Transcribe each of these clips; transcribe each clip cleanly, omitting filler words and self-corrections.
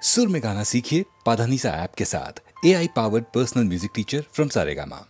सुर में गाना सीखिए पाधानीसा ऐप के साथ। AI powered personal music teacher from Saregama.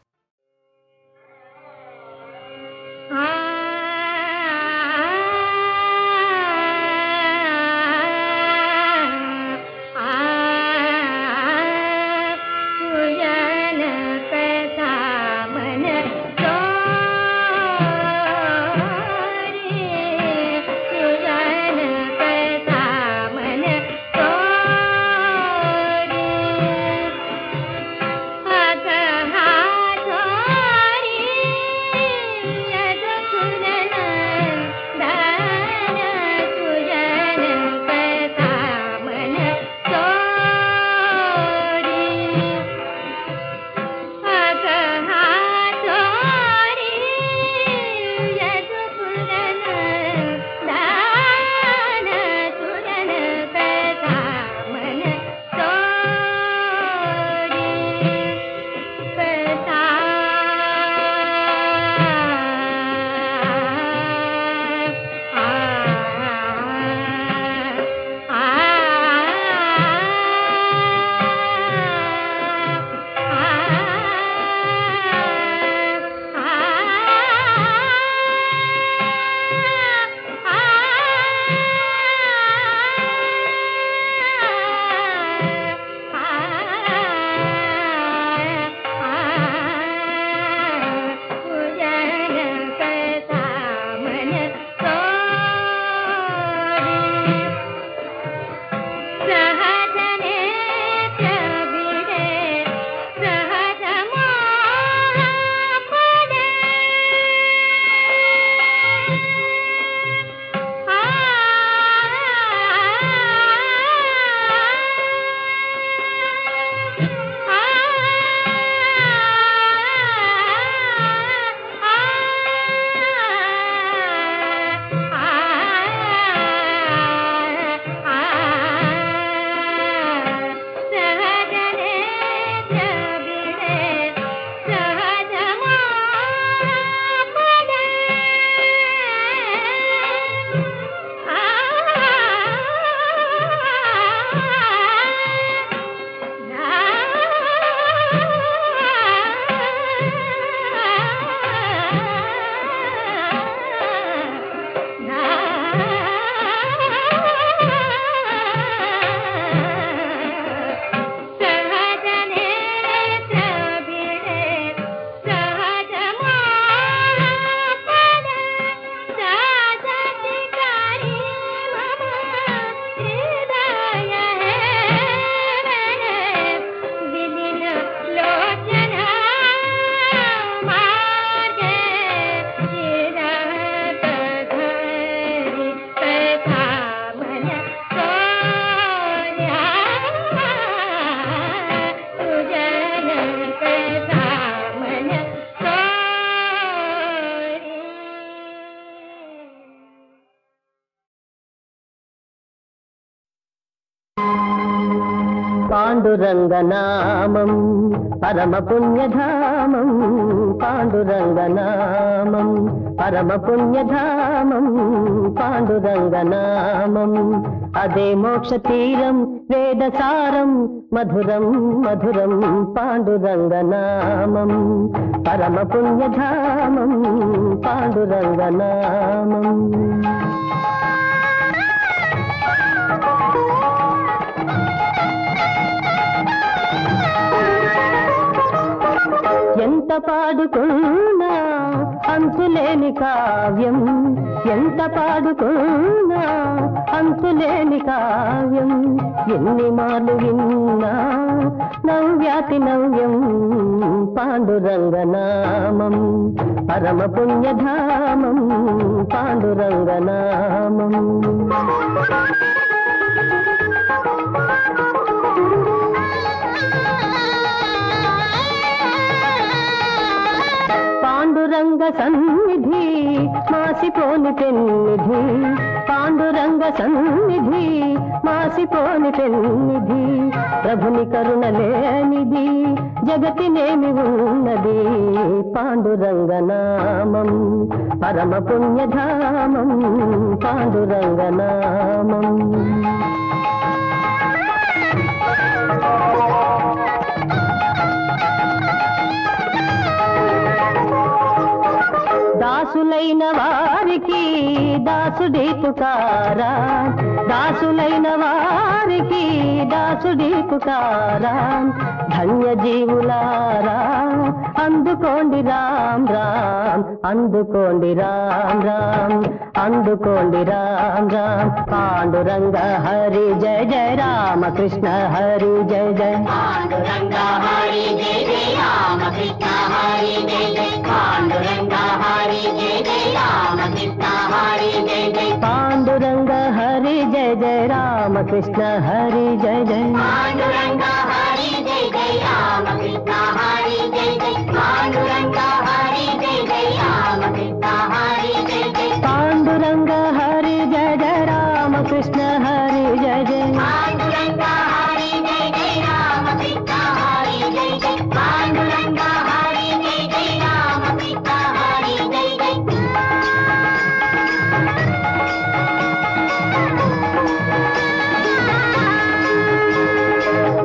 पाण्डुरङ्गनामं परमपुण्यधामं पाण्डुरङ्गनामं परमपुण्यधामं पाण्डुरङ्गनामं अदे मोक्षतीरं वेदसारं मधुरं मधुरं पाण्डुरङ्गनामं परमपुण्यधामं पाण्डुरङ्गनामम् ఎంత పాడుకున్నా అంతులేని కావ్యం ఎంత పాడుకున్నా అంతులేని కావ్యం ఎన్ని మార్లు విన్నా నవ్యాతి నవ్యం పాండురంగనామం పరమ పుణ్యధామం పాండురంగనామం పాండురంగ సన్నిధి మాసిపోని పెన్నిధి పాండురంగ సన్నిధి మాసిపోని పెన్నిధి ప్రభుని కరుణ లేనిది జగతినేమి ఉన్నది పాండురంగనామం పరమ పుణ్యధామం పాండురంగనామం దాసుడి పుకారా దాసులైన వారికి దాసుడి పుకారా ధన్య జీవులారా అందుకోండి రామ్ రామ్ అందుకోండి రామ్ రామ్ అందుకోండి రామ్ రామ్ పాండురంగ హరి జయ జయ రామ కృష్ణ హరి జయ జయ పాండురంగ హరి జయ జయ రామ కృష్ణ హరి జయ జయ పాండురంగ హరి జయ జయ రామ కృష్ణ హరి జయ జయ పాండురంగ హరి జయ జయ రామ కృష్ణ హరి జయ జయ పాండురంగ హరి జయ జయ రామ కృష్ణ హరి జయ జయ పాండురంగ హరి జయ జయ రామ కృష్ణ హరి జయ జయ పాండురంగ హరి జయ జయ రామ కృష్ణ హరి జయ జయ పాండురంగ హరి జయ జయ రామ కృష్ణ హరి జయ జయ పాండురంగ హరి జయ జయ రామ కృష్ణ హరి జయ జయ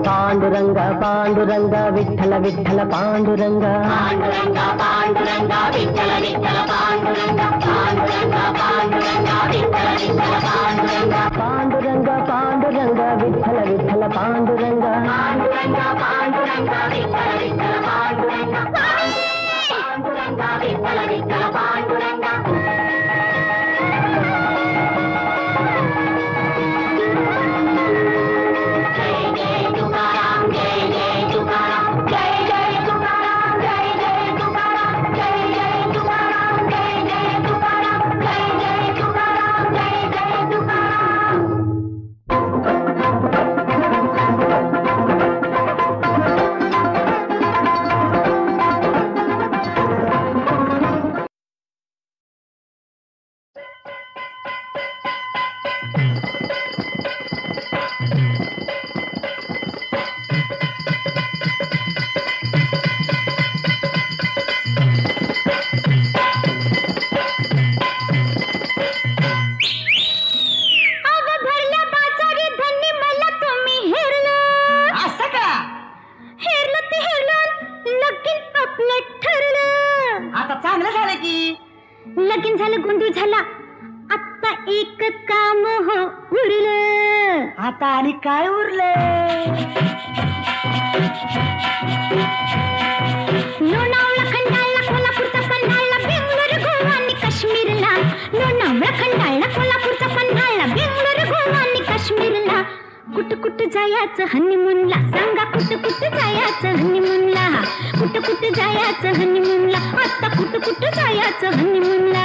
పాండురంగ పాండురంగ విఠల విఠల పాండురంగ పాండురంగ పాండురంగ విఠల విఠల పాండురంగ పాండురంగ పాండురంగ విఠల విఠల పాండురంగ పాండురంగ పాండురంగ విఠల విఠల పాండురంగ పాండురంగ పాండురంగ విఠల విఠల పాండురంగ పాండురంగ విఠల విఠల పాండురంగ జయ జయ తుకారాం జయ జయ తుకారాం జయ జయ తుకారాం జయ జయ తుకారాం జయ జయ తుకారాం జయ జయ తుకారాం జయ జయ తుకారాం జయ జయ తుకారాం आता चांगलं झालं की लगीन झालं गोंधळ झाला आता एक काम हो उरलं आता आणि काय उरलं लोणावळा खंडाळा कोल्हापूरचा पन्हाळा बेंगलोर गोवा आणि काश्मीरला लोणावळा खंडाळा कोल्हापूरचा पन्हाळा बेंगलोर गोवा आणि काश्मीरला कुठं कुठं जायचं हनीमूनला सांगा कुठं कुठं जायचं हनीमूनला कुठं कुठं जायचं हनीमूनला आता कुठं कुठं जायचं हनीमूनला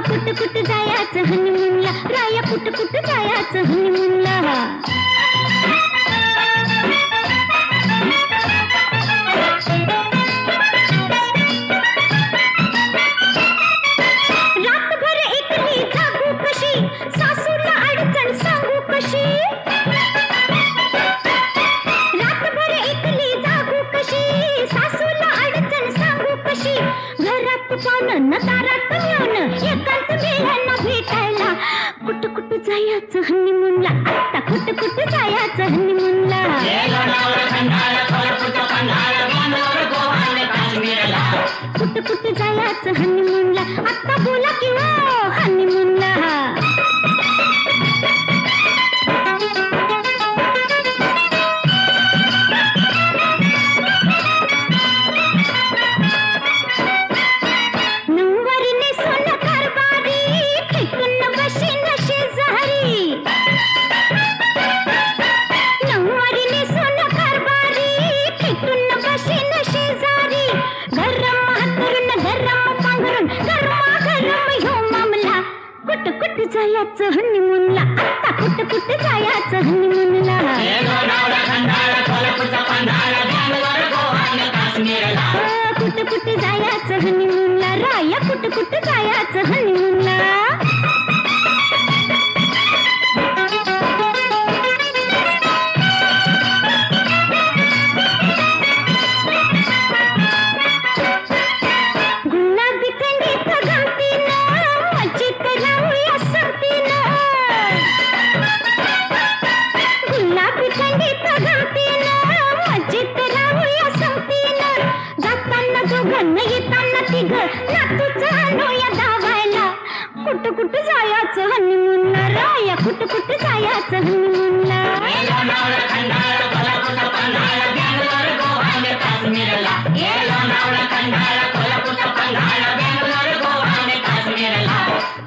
कुठं कुठं जायचं हनीमूनला राया कुठं कुठं जायचं हनीमूनला रातभर एकली जागू कशी सासूला अडचण सांगू कशी रातभर एकली जागू कशी सासूला अडचण सांगू कशी घरात पाहुणं न दारात येऊन एकांत वेळांना भेटायला कुठं कुठं जायचं हनीमूनला आता कुठं कुठं जायचं हनीमूनला कुठं कुठं जायचं हनीमूनला आता बोला की हो हनीमूनला नऊवारीने सोनं कारभारी फेकून बशीन शेजारी नऊवारीने सोनं कारभारी फेकून बशीन शेजारी गरम हातरून गरम पांघरून गरमागरम ह्यो मामला कुठं कुठं जायचं हनीमूनला आता कुठं कुठं जायचं हनीमूनला कुठं कुठं जायचं हनीमूनला राया कुठं कुठं जायचं हनीमूनला गुलाबी थंडीत गमतीनं मजेत राहूया संगतीनं गुलाबी थंडीत गमतीनं मजेत राहूया संगतीनं जाताना दोघांना येताना ग नातूच आणूया दावायला कुठं कुठं जायचं हनीमूनला राया कुठं कुठं जायचं हनीमूनला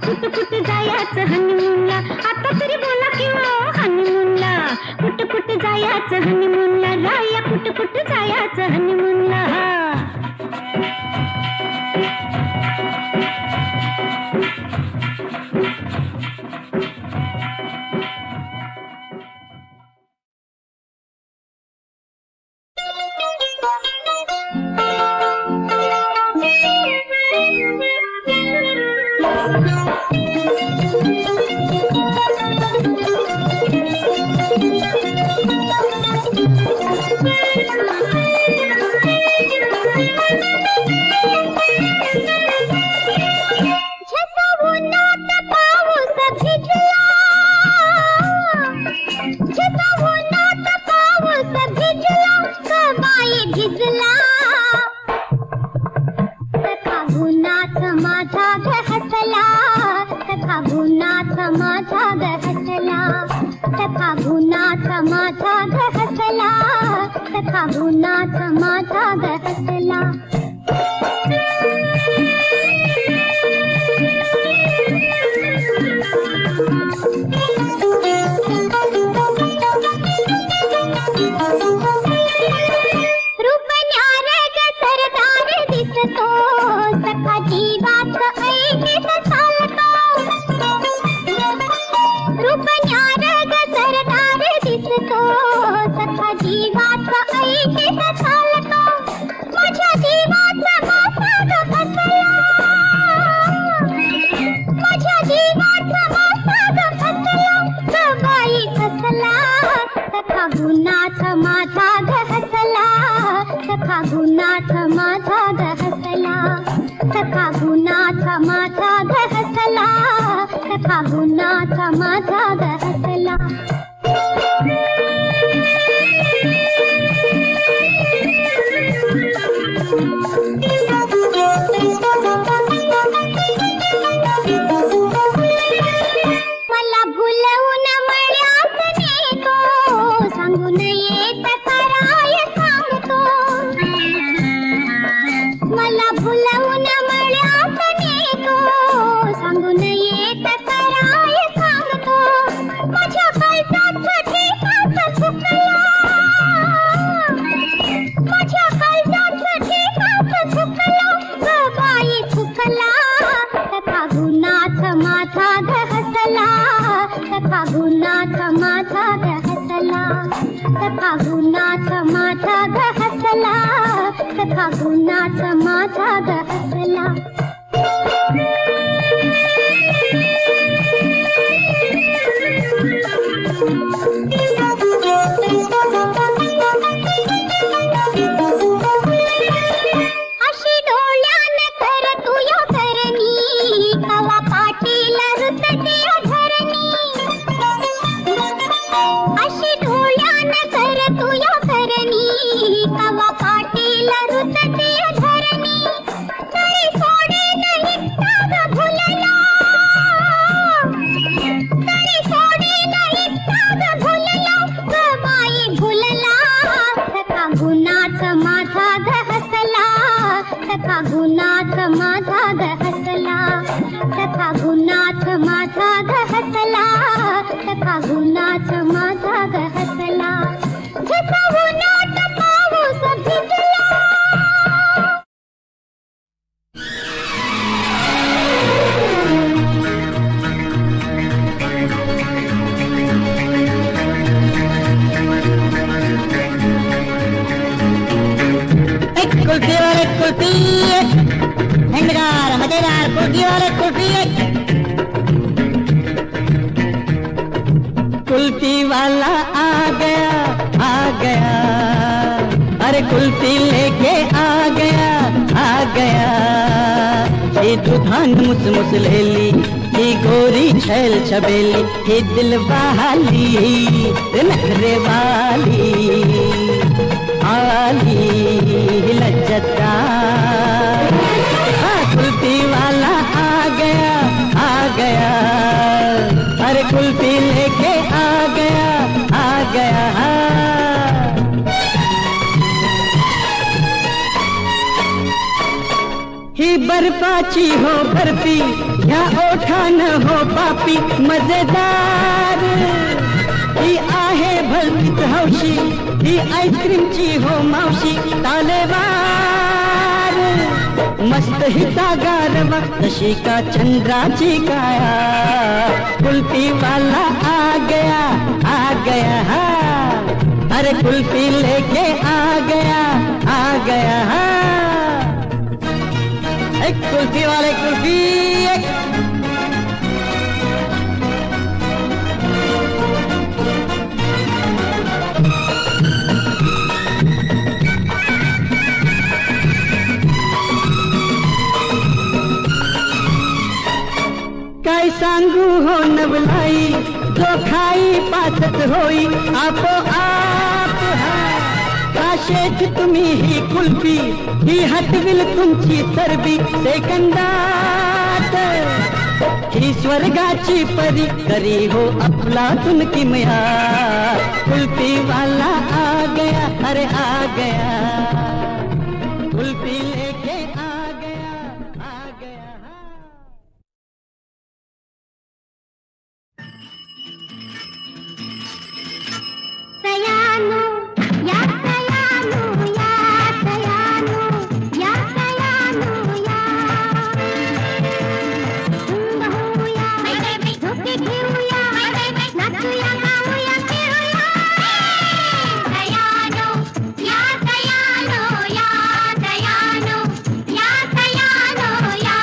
कुठं कुठं जायचं हनीमूनला आता तरी बोला की हो हनीमूनला कुठं कुठं जायचं हनीमूनला राया कुठं कुठं जायचं हनीमूनला कुल्फी वाला आ गया, अरे कुल्फी लेके आ गया। ये दुधान मुस ले ली, ये गोरी छैल छबेली, ये दिल बहाली नखरे वाली आली लज्जतदार। कुल्फी लेके आ गया ही बर्फाची हो बर्फी या ओठा न हो पापी मजेदार ही आहे भलतीच हौशी ही आईस्क्रीमची हो मावशी तालेवार मस्त हिता गारवा तशी का चंद्राची काया कुल्फी वाला आ गया हा अरे कुल्फी लेके आ गया हा एक कुल्फी वाले कुल्फी एक काय सांगू हो नवलाई जो खाई पाचत होई आपोआप काशेच तुम्ही ही कुल्फी ही हटविल तुमची चरबी सेकंदात ही स्वर्गाची परी करी हो अफलातून किमया कुल्फी वाला आ गया अरे आ गया कुल्फी लेके आ गया सयानो या सयानो या सयानो या सयानो या बहूया झोके घेऊया नाचूया गाऊया खेळूया सयानो या सयानो या सयानो या सयानो या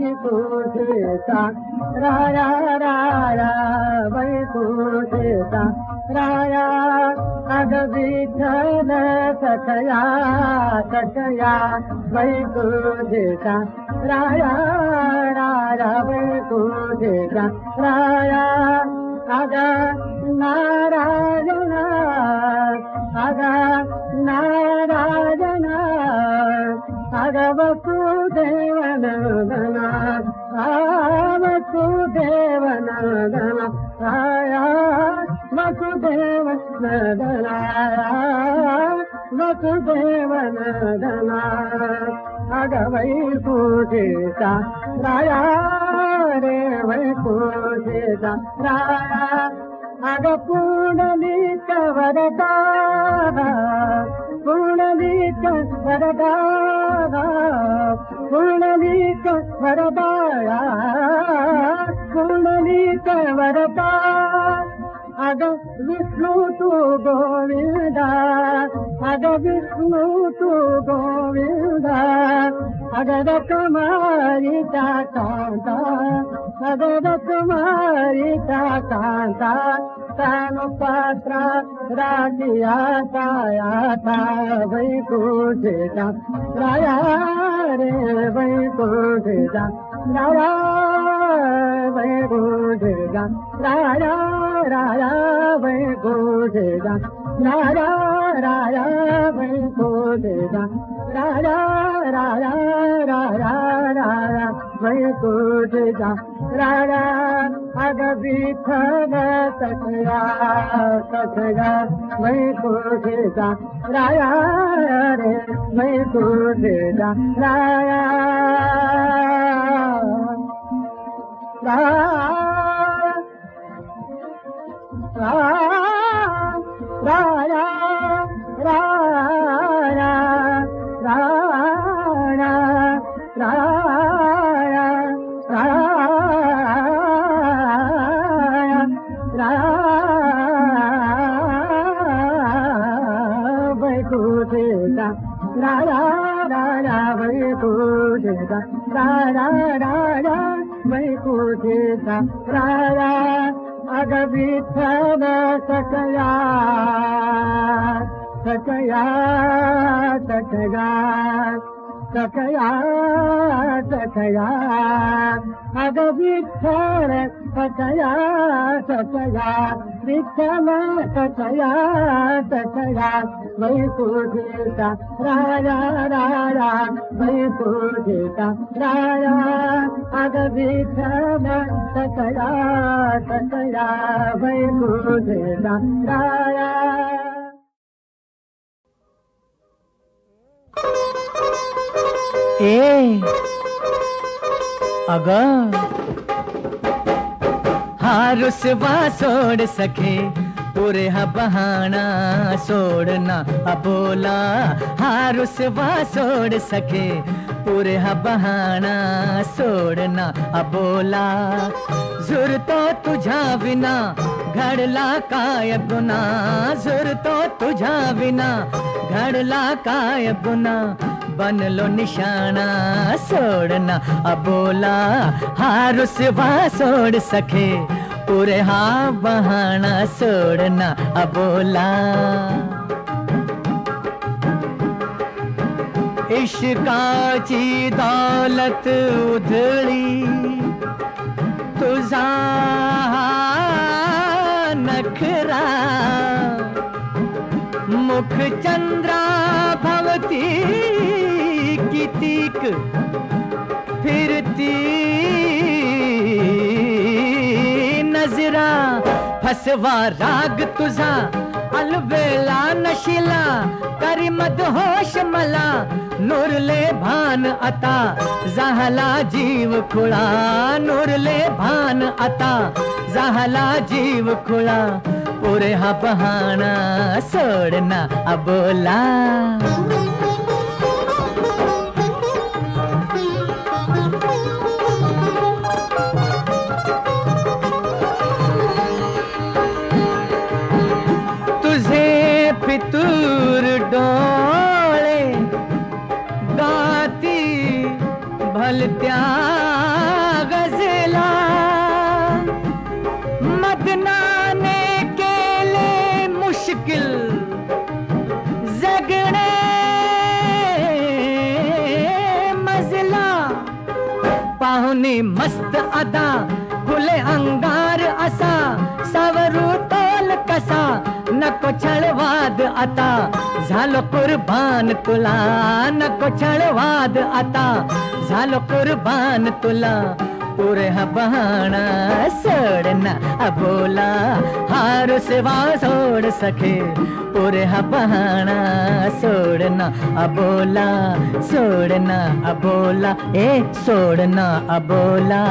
वैकुंठेचा राया राया वैकुंठेचा राया अग विठ्ठल सखया सखया वैकुंठेचा राया राया वैकुंठेचा राया अग नारायण अग नारायण अग वसुदेवन नंदन आया वसुदेव नंदन आया वसुदेव नंदन अग वैकुंठीचा राया रे वैकुंठीचा राया अग पुंडलिक वरदा पुंडलिक वरदा पुंडलिक वरदाया पुंडलिक वरदा अग विष्णु तू गोविंदा अग विष्णु तू गोविंदा अगर तुम्हारी कांता अगर तुम्हारी कांता तनु पात्रा राजिया ताया था वैकुंठीचा राया रे वैकुंठीचा राया वैकुंठीचा राया राया वैकुंठीचा राया राया वैकुंठीचा राया राया राया राया वैकुंठीचा राया अग विठ्ठल सखया सखया वैकुंठीचा राया रे वैकुंठीचा राया राया राया राया राया राया वैकुंठीचा राया राया वैकुंठीचा राया राया वैकुंठीचा राया अग विठ्ठल सखया सखया सखया सखया सखया अग विठ्ठल सखया सखया विठ्ठल सखया सखया वैकुंठीचा राया राया वैकुंठीचा राया अग विठ्ठल सखया सखया वैकुंठीचा राया ए अग हा रुसवा सोड सखे पुरे हा बहाना सोडना अबोला हा रुसवा सोड सखे पुरे हा बहाना सोडना अबोला जुर तो तुझा विना घडला काय गुना जुर तो तुझा विना घडला काय गुना बनलो निशाना सोडना अबोला हा रुसवा सोड सखे पुरे हा बहाना सोडना अबोला इश्काची दौलत उधळी तुझा नखरा मुख चंद्रा भवती कितीक फिरती नजरा फसवा राग तुझा अलबेला नशिला करी मदहोश मला नुरले भान आता झाला जीव खुळा नुरले भान आता झाला जीव खुळा पुरे हा बहाना सोडना अबोला फितूर डोळे गाती भलत्या गजला मदनाने केले मुश्किल जगणे मजला पाहुणे मस्त अदा खुले अंगार असा सावरू तोल कसा नको छळवाद आता झालो कुर्बान तुला नको छळवाद आता झालो कुर्बान तुला पुरे हा बहाना सोडना अबोला हार सिवा सोड सके पुरे हा बहाना सोडना अबोला सोडना अबोला ए सोडना अबोला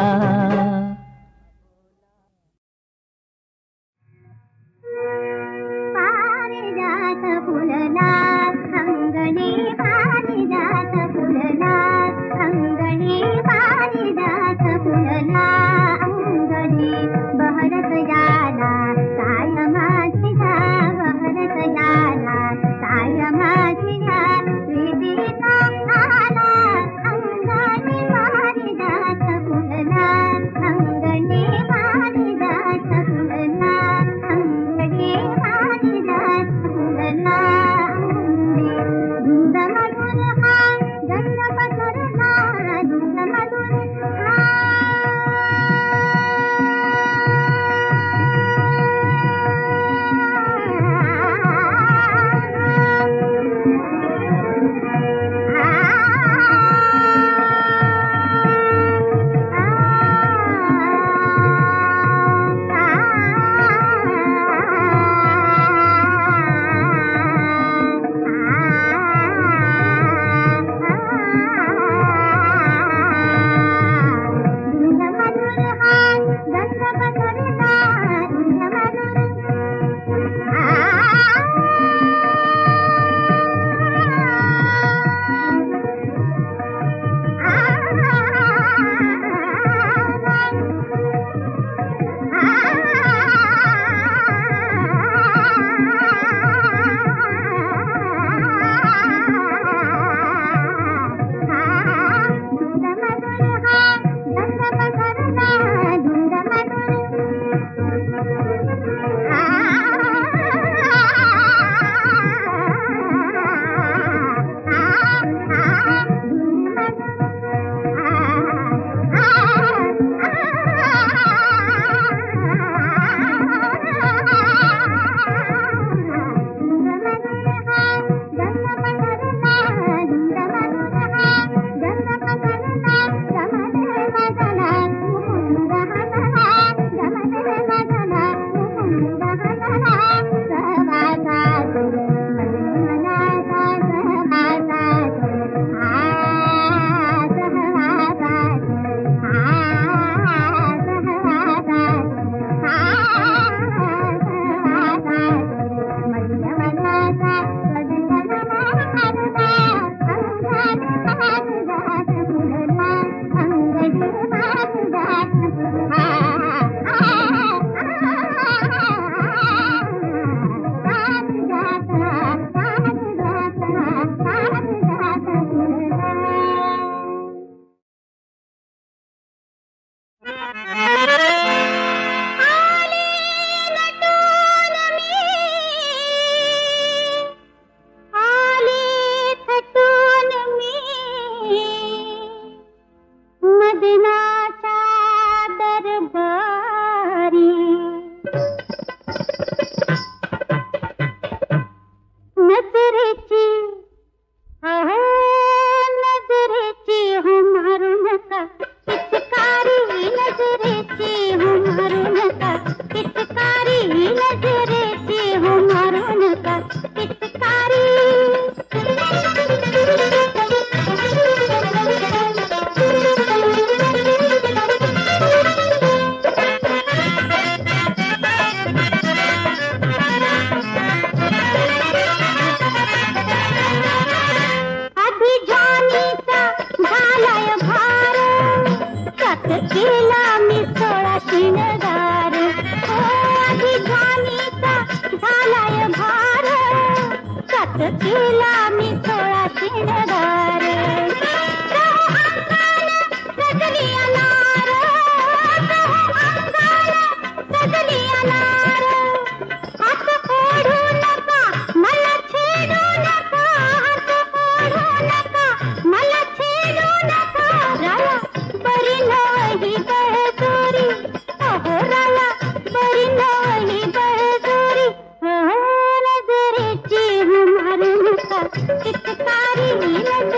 चितकारी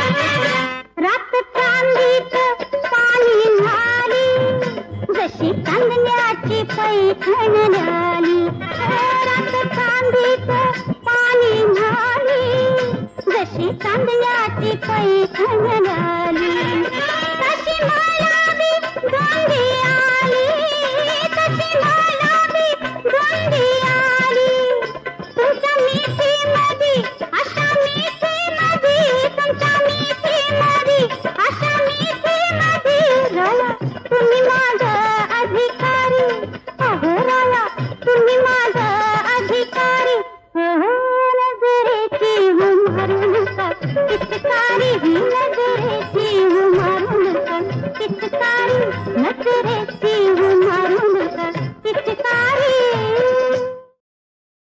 रात चांदीत पाणी झाली जशी चांदण्याची पैठण झाली रात चांदीत पाणी झाली जशी चांदण्याची पैठण झाली तशी मला बी गोंडी आली तशी मला बी गोंडी आली तुमच्या मिठी मधी अशा मिठी मधी तुमच्या मिठी मधी अशा मिठी मधी राला तुम्ही माझा अधिकारी अहो राला तुम्ही माझा अधिकारी नजरेची मारू नका पिचकारी ही नजरेची मारू नका पिचकारी नजरेची